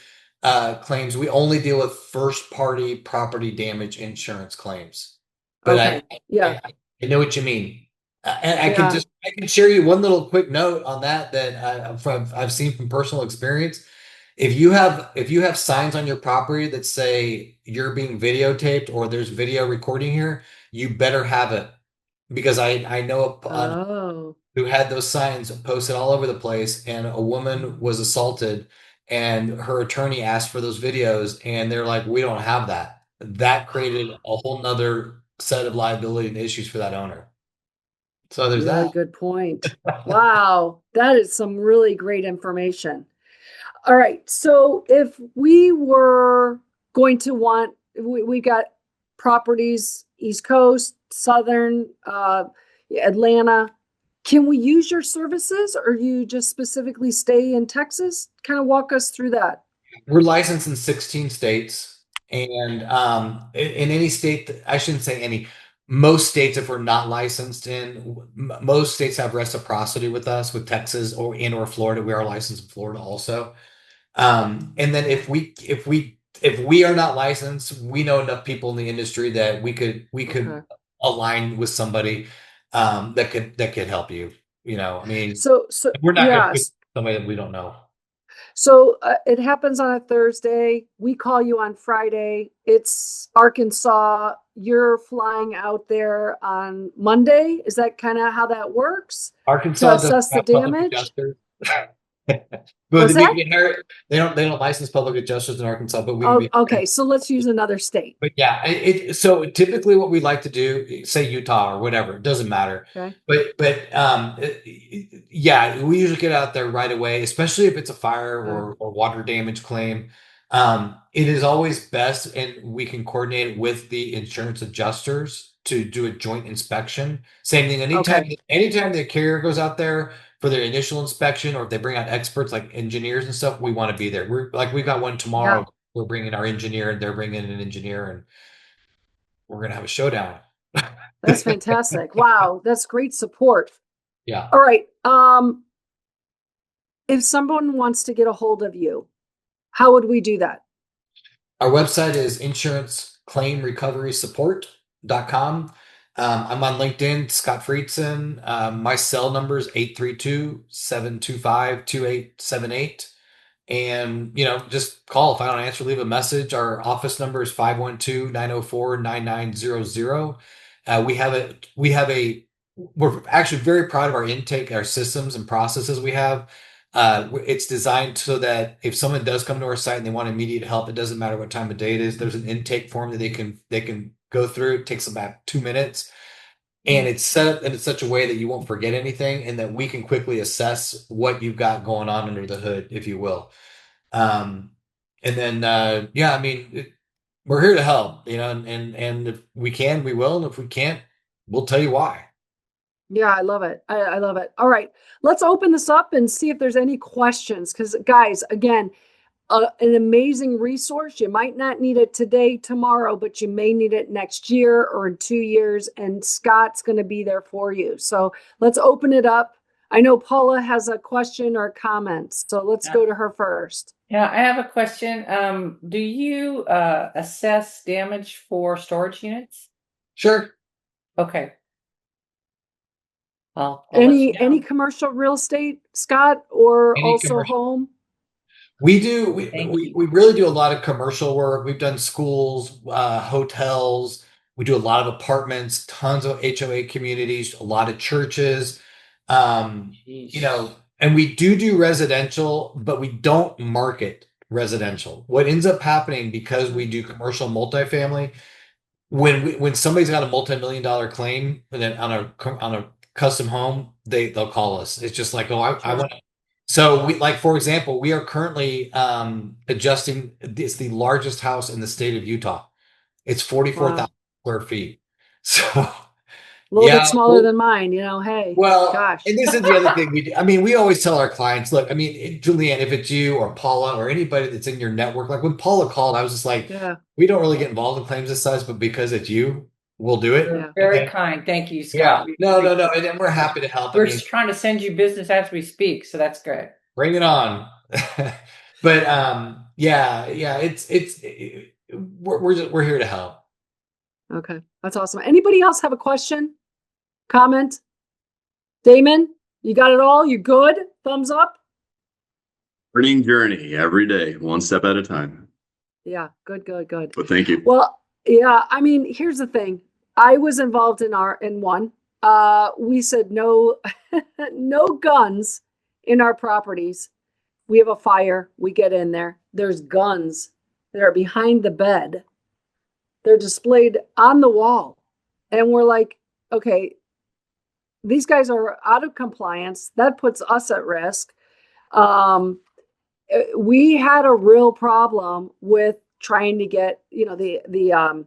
claims. We only deal with first party property damage insurance claims. But Okay. Yeah. I know what you mean. And I Yeah. can share you one little quick note on that I've seen from personal experience. If you have signs on your property that say you're being videotaped or there's video recording here, you better have it, because I know Oh. who had those signs posted all over the place, and a woman was assaulted, and her attorney asked for those videos, and they're like, we don't have that. That created a whole nother set of liability and issues for that owner. So there's Really that. good point. Wow. That is some really great information. All right. So if we were going to we got properties, East Coast, Southern, Atlanta. Can we use your services, or you just specifically stay in Texas? Kind of walk us through that. We're licensed in 16 states, and in any state, I shouldn't say any, most states, if we're not licensed in, most states have reciprocity with us, with Texas or Florida. We are licensed in Florida also. And then if we are not licensed, we know enough people in the industry that we could Okay. align with somebody that could help you. I mean, So we're not going to put yes. somebody that we don't know. So it happens on a Thursday. We call you on Friday. It's Arkansas. You're flying out there on Monday. Is that kind of how that works to Arkansas doesn't assess the have public damage? adjusters. What's But we that? can hire, they don't license public adjusters in Arkansas, but we can Oh, be. okay. So let's use another state. But yeah, so typically what we like to do, say Utah or whatever, it doesn't matter. Okay. Yeah, we usually get out there right away, especially if it's a fire Okay. or water damage claim. It is always best, and we can coordinate with the insurance adjusters to do a joint inspection. Same thing, Okay. anytime the carrier goes out there for their initial inspection, or if they bring out experts like engineers and stuff, we want to be there. We've got one Yeah. tomorrow. We're bringing our engineer, and they're bringing an engineer, and we're gonna have a showdown. That's fantastic. Wow. That's great support. Yeah. All right. If someone wants to get a hold of you, how would we do that? Our website is insuranceclaimrecoverysupport.com. I'm on LinkedIn, Scott Friedson. My cell number is 832-725-2878. And, just call. If I don't answer, leave a message. Our office number is 512-904-9900. We're actually very proud of our intake, our systems and processes we have. It's designed so that if someone does come to our site and they want immediate help, it doesn't matter what time of day it is. There's an intake form that they can go through. It takes about 2 minutes, and it's set up in such a way that you won't forget anything, and that we can quickly assess what you've got going on under the hood, if you will. And then, yeah, I mean, we're here to help, and if we can, we will, and if we can't, we'll tell you why. Yeah, I love it. I love it. All right, let's open this up and see if there's any questions. Because, guys, again, an amazing resource. You might not need it today, tomorrow, but you may need it next year or in 2 years. And Scott's going to be there for you. So let's open it up. I know Paula has a question or comment, so let's go to her first. Yeah, I have a question. Do you assess damage for storage units? Sure. Okay. Well, I'll let you Any know. commercial real estate, Scott, or Any also commercial. home? We do. Thank you. We really do a lot of commercial work. We've done schools, hotels. We do a lot of apartments, tons of HOA communities, a lot of churches. You know, and we do residential, but we don't market residential. What ends up happening because we do commercial multifamily, when somebody's got a multi-million-dollar claim and then on a custom home, they'll call us. It's just like, oh, I want. So we, like, for example, we are currently adjusting. It's the largest house in the state of Utah. It's 44,000 square feet. So A little yeah, bit smaller than mine, you know, hey, well, gosh. and this is the other thing we do. I mean, we always tell our clients, look, I mean, Julianne, if it's you or Paula or anybody that's in your network, like when Paula called, I was just like, Yeah, we don't really get involved in claims this size, but because it's you, we'll do it. yeah. Very Okay. kind. Thank you, Yeah. Scott. No. And we're happy to help. I We're mean, just trying to send you business as we speak, so that's good. bring it on. But yeah, we're here to help. Okay, that's awesome. Anybody else have a question, comment? Damon, you got it all? You good? Thumbs up? Learning journey every day, one step at a time. Yeah, good. But thank you. Well, yeah, I mean, here's the thing. I was involved in one. We said no, no guns in our properties. We have a fire. We get in there. There's guns that are behind the bed. They're displayed on the wall. And we're like, okay, these guys are out of compliance. That puts us at risk. We had a real problem with trying to get, the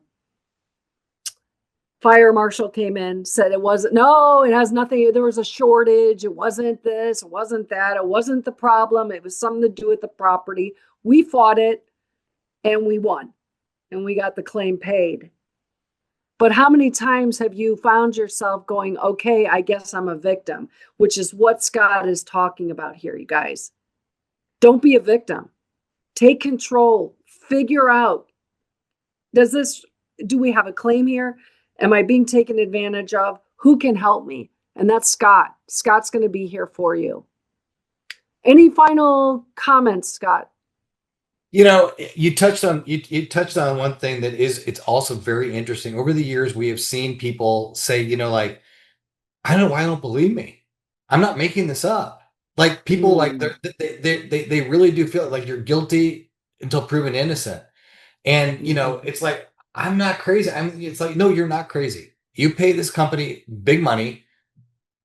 fire marshal came in, said it has nothing. There was a shortage. It wasn't this, it wasn't that. It wasn't the problem. It was something to do with the property. We fought it and we won and we got the claim paid. But how many times have you found yourself going, okay, I guess I'm a victim, which is what Scott is talking about here, you guys. Don't be a victim. Take control. Figure out, do we have a claim here? Am I being taken advantage of? Who can help me? And that's Scott. Scott's going to be here for you. Any final comments, Scott? You know, you touched on one thing that it's also very interesting. Over the years, we have seen people say, like, I don't know why I don't believe me. I'm not making this up. Like people like they really do feel like you're guilty until proven innocent. And it's like, I'm not crazy. It's like, no, you're not crazy. You pay this company big money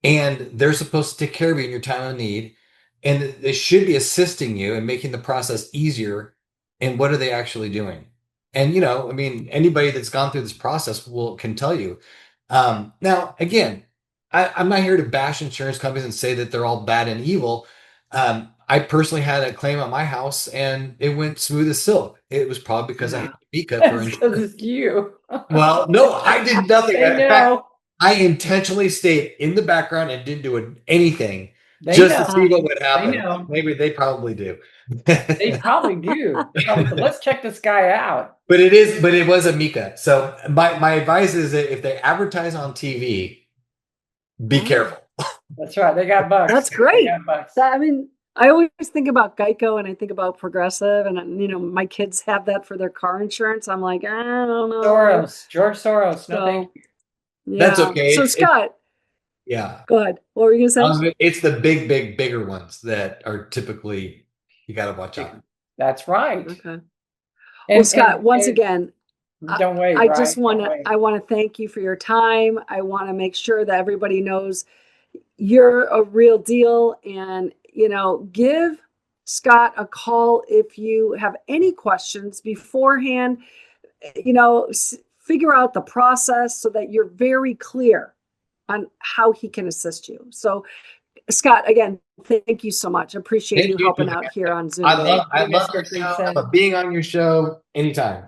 and they're supposed to take care of you in your time of need. And they should be assisting you and making the process easier. And what are they actually doing? And, I mean, anybody that's gone through this process can tell you. Now, again, I'm not here to bash insurance companies and say that they're all bad and evil. I personally had a claim on my house and it went smooth as silk. It was probably because I had Mika for That's because it's you. Well, no, I did nothing. They In know. fact, I intentionally stayed in the background and didn't do anything They just know. to see what would happen. They know. Maybe they probably do. They probably do. Let's check this guy out. But it was a Mika. So my advice is that if they advertise on TV, be careful. That's right. They got bucks. That's great. They got bucks. I mean, I always think about Geico and I think about Progressive and, my kids have that for their car insurance. I'm like, I don't know. George Soros. No, thank you. Yeah. That's okay. So Scott. Yeah. Go ahead. What were you going to say? It's the bigger ones that are typically, you got to watch out. That's right. Okay. Well, Scott, once again, don't wait. I just want to thank you for your time. I want to make sure that everybody knows you're a real deal and, give Scott a call if you have any questions beforehand, figure out the process so that you're very clear. on how he can assist you. So Scott, again, thank you so much. Appreciate Thank you you. helping out here on Zoom. I love Thank you, your Mr. show, Friedson. but being on your show anytime.